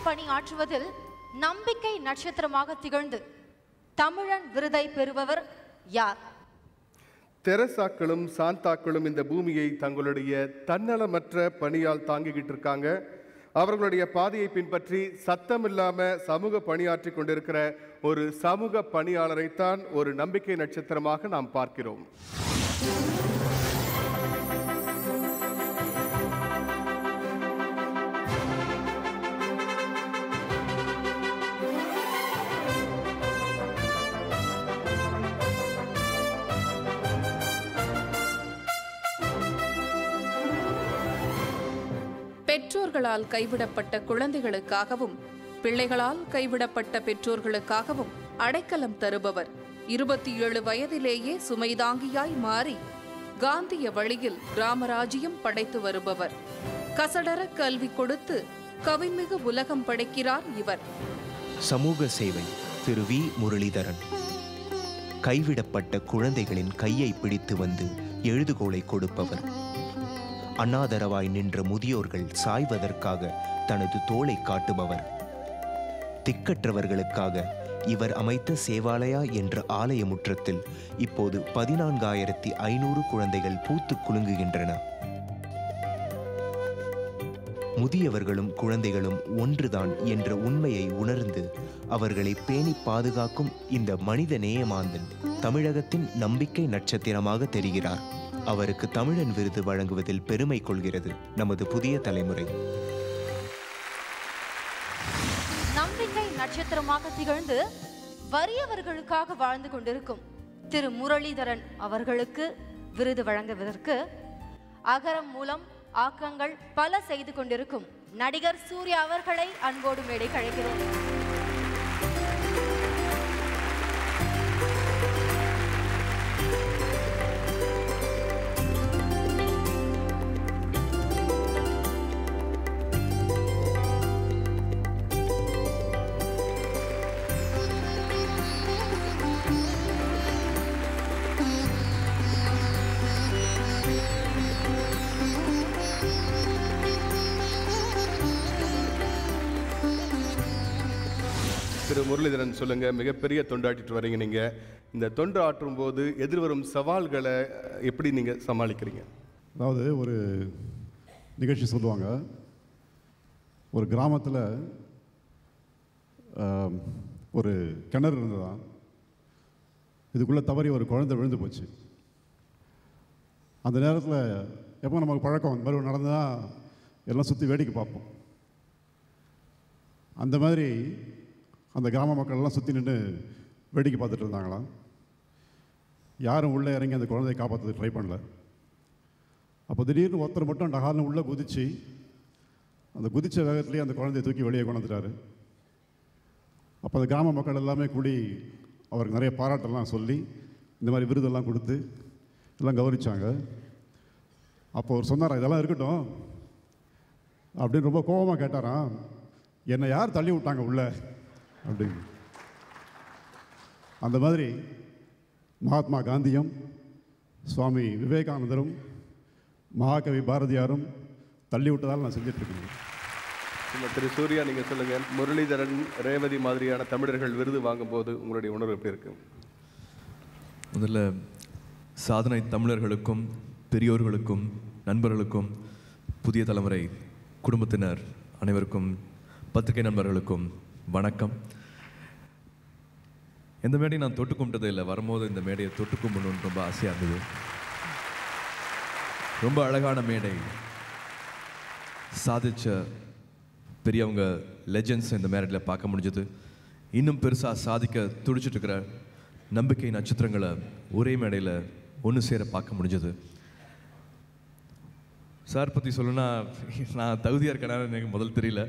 பணி ஆற்றுவதில் நம்பிக்கை நட்சத்திரமாக திகழ்ந்து தமிழன் விருதை பெறுபவர் யார்? தெரசாக்களும் சாந்தாக்களும் இந்த பூமியை தங்களுடைய தன்னலமற்ற பணியால் தாங்கிக்கிட்டு இருக்காங்க. அவர்களுடைய பாதையை பின்பற்றி சத்தமில்லாம சமூக பணியாற்றி கொண்டிருக்கிற ஒரு சமூக பணியாளரைத்தான் ஒரு நம்பிக்கை நட்சத்திரமாக நாம் பார்க்கிறோம். பெற்றோர்களால் கைவிடப்பட்ட குழந்தைகளுக்காகவும் பிள்ளைகளால் கைவிடப்பட்ட பெற்றோர்களுக்காகவும் அடைக்கலம் தருபவர். 27 வயதிலேயே சுமைதாங்கியாய் மாறி காந்திய வழியில் கிராமராஜ்யம் படைத்து வருபவர். கசடர கல்வி கொடுத்து கவின்மிகு உலகம் படைக்கிறார் இவர். சமூக சேவை திரு வி. முரளிதரன். கைவிடப்பட்ட குழந்தைகளின் கையை பிடித்து வந்து எழுதுகோலை கொடுப்பவர். அனாதரவாய் நின்ற முதியோர்கள் சாய்வதற்காக தனது தோளை காட்டுபவர். திக்கற்றவர்களுக்காக இவர் அமைத்த சேவாலயா என்ற ஆலய முற்றத்தில் இப்போது 14,500 குழந்தைகள் பூத்து குலுங்குகின்றன. முதியவர்களும் குழந்தைகளும் ஒன்றுதான் என்ற உண்மையை உணர்ந்து அவர்களை பேணி பாதுகாக்கும் இந்த மனித நேயமாந்தன் தமிழகத்தின் நம்பிக்கை நட்சத்திரமாக தெரிகிறார். அவருக்கு தமிழன் விருது வழங்குவதில் பெருமை கொள்கிறது நமது புதிய தலைமுறை. நம்பிக்கை நட்சத்திரமாக திகழ்ந்து வறியவர்களுக்காக வாழ்ந்து கொண்டிருக்கும் திரு முரளிதரன் அவர்களுக்கு விருது வழங்குவதற்கு அகரம் மூலம் ஆக்கங்கள் பல செய்து கொண்டிருக்கும் நடிகர் சூர்யா அவர்களை அன்போடு மேடை அழைக்கிறோம். திரு முரளிதரன், சொல்லுங்க, மிகப்பெரிய தொண்டாற்றிட்டு வரீங்க. நீங்க இந்த தொண்டு ஆற்றும் போது எதிர்வரும் சவால்களை எப்படி நீங்க சமாளிக்கிறீங்க? அதாவது ஒரு நிகழ்ச்சி சொல்லுவாங்க, ஒரு கிராமத்தில் ஒரு கிணறு இருந்ததான், இதுக்குள்ளே தவறி ஒரு குழந்தை விழுந்து போச்சு. அந்த நேரத்தில் எப்போ நமக்கு பழக்கம் இந்த மாதிரி நடந்தால் எல்லாம் சுற்றி வேடிக்கை பார்ப்போம். அந்த மாதிரி அந்த கிராம மக்கள்லாம் சுற்றி நின்று வேடிக்கை பார்த்துட்டு இருந்தாங்களாம். யாரும் உள்ளே இறங்கி அந்த குழந்தையை காப்பாற்ற ட்ரை பண்ணல. அப்போ திடீர்னு ஒருத்தர் மட்டும் டகால்னு உள்ளே குதிச்சு அந்த குதிச்ச வேகத்துலேயே அந்த குழந்தையை தூக்கி வெளியே கொண்டு வந்துட்டாரு. அப்போ அந்த கிராம மக்கள் எல்லாமே கூடி அவருக்கு நிறைய பாராட்டெல்லாம் சொல்லி இந்த மாதிரி விருதெல்லாம் கொடுத்து எல்லாம் கௌரவிச்சாங்க. அப்போ அவர் சொன்னாரா, இதெல்லாம் இருக்கட்டும் அப்படின்னு ரொம்ப கோபமாக கேட்டாராம், என்னை யார் தள்ளி விட்டாங்க உள்ள அப்படின்னு. அந்த மாதிரி மகாத்மா காந்தியும் சுவாமி விவேகானந்தரும் மகாகவி பாரதியாரும் தள்ளி விட்டதால் நான் செஞ்சிட்ருக்கேன். திரு சூர்யா, நீங்கள் சொல்லுங்கள், முரளிதரன், ரேவதி மாதிரியான தமிழர்கள் விருது வாங்கும்போது உங்களுடைய உணர்வு எப்படி இருக்கு? முதல்ல சாதனை தமிழர்களுக்கும் பெரியோர்களுக்கும் நண்பர்களுக்கும் புதிய தலைமுறை குடும்பத்தினர் அனைவருக்கும் பத்திரிகை நண்பர்களுக்கும் வணக்கம். எந்த மேடையும் நான் தொட்டு கும்பிட்டதே இல்லை. வரும்போது இந்த மேடையை தொட்டு கும்பிடணுன்னு ரொம்ப ஆசையாக இருந்தது. ரொம்ப அழகான மேடை. சாதிச்ச பெரியவங்க லெஜெண்ட்ஸ் இந்த மேடையில் பார்க்க முடிஞ்சது. இன்னும் பெருசாக சாதிக்க துடிச்சிட்டு இருக்கிற நம்பிக்கை நட்சத்திரங்களை ஒரே மேடையில் ஒன்று சேர பார்க்க முடிஞ்சது. சார் பற்றி சொல்லணும்னா நான் தகுதியாக இருக்கேன்னு எனக்கு முதல் தெரியல.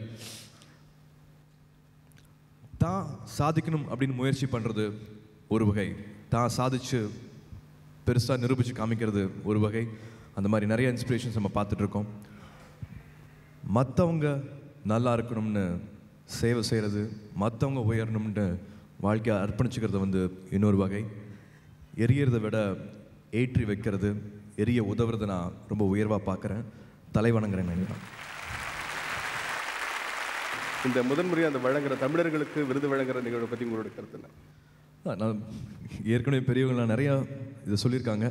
தான் சாதிக்கணும் அப்படின்னு முயற்சி பண்ணுறது ஒரு வகை, தான் சாதிச்சு பெருசாக நிரூபித்து காமிக்கிறது ஒரு வகை. அந்த மாதிரி நிறைய இன்ஸ்பிரேஷன்ஸ் நம்ம பார்த்துட்ருக்கோம். மற்றவங்க நல்லா இருக்கணும்னு சேவை செய்கிறது, மற்றவங்க உயரணும்னு வாழ்க்கையை அர்ப்பணிச்சுக்கிறது இன்னொரு வகை. எரியறதை விட ஏற்றி வைக்கிறது, எரிய உதவுறதை நான் ரொம்ப உயர்வாக பார்க்குறேன். தலை வணங்குறேன். இந்த முதன்முறையாக அந்த வழங்குற தமிழர்களுக்கு விருது வழங்குற நிகழ்வை பற்றி உங்களுடைய கருத்து என்ன? நான் ஏற்கனவே பெரியவங்களாம் நிறையா இதை சொல்லியிருக்காங்க.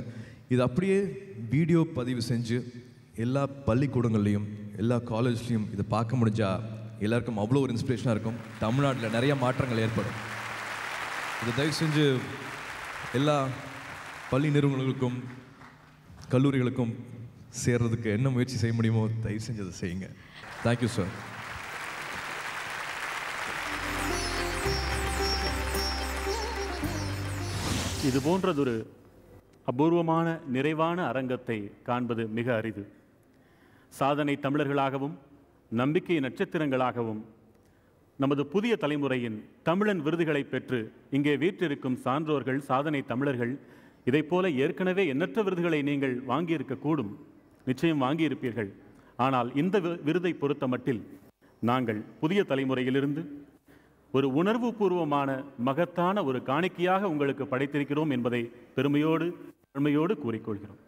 இது அப்படியே வீடியோ பதிவு செஞ்சு எல்லா பள்ளிக்கூடங்கள்லையும் எல்லா காலேஜ்லேயும் இதை பார்க்க முடிஞ்சா எல்லாருக்கும் அவ்வளோ ஒரு இன்ஸ்பிரேஷனாக இருக்கும். தமிழ்நாட்டில் நிறையா மாற்றங்கள் ஏற்படும். இதை தயவு செஞ்சு எல்லா பள்ளி நிறுவனங்களுக்கும் கல்லூரிகளுக்கும் சேர்றதுக்கு என்ன முயற்சி செய்ய முடியுமோ தயவு செஞ்சு அதை செய்யுங்க. Thank you sir. இது போன்றதொரு அபூர்வமான நிறைவான அரங்கத்தை காண்பது மிக அரிது. சாதனை தமிழர்களாகவும் நம்பிக்கை நட்சத்திரங்களாகவும் நமது புதிய தலைமுறையின் தமிழன் விருதுகளை பெற்று இங்கே வீற்றிருக்கும் சான்றோர்கள், சாதனை தமிழர்கள் இதைப்போல ஏற்கனவே எண்ணற்ற விருதுகளை நீங்கள் வாங்கியிருக்கக்கூடும், நிச்சயம் வாங்கியிருப்பீர்கள். ஆனால் இந்த விருதை பொறுத்த மட்டில் நாங்கள் புதிய தலைமுறையிலிருந்து ஒரு உணர்வுபூர்வமான மகத்தான ஒரு காணிக்கையாக உங்களுக்கு படைத்திருக்கிறோம் என்பதை பெருமையோடு கூறிக்கொள்கிறோம்.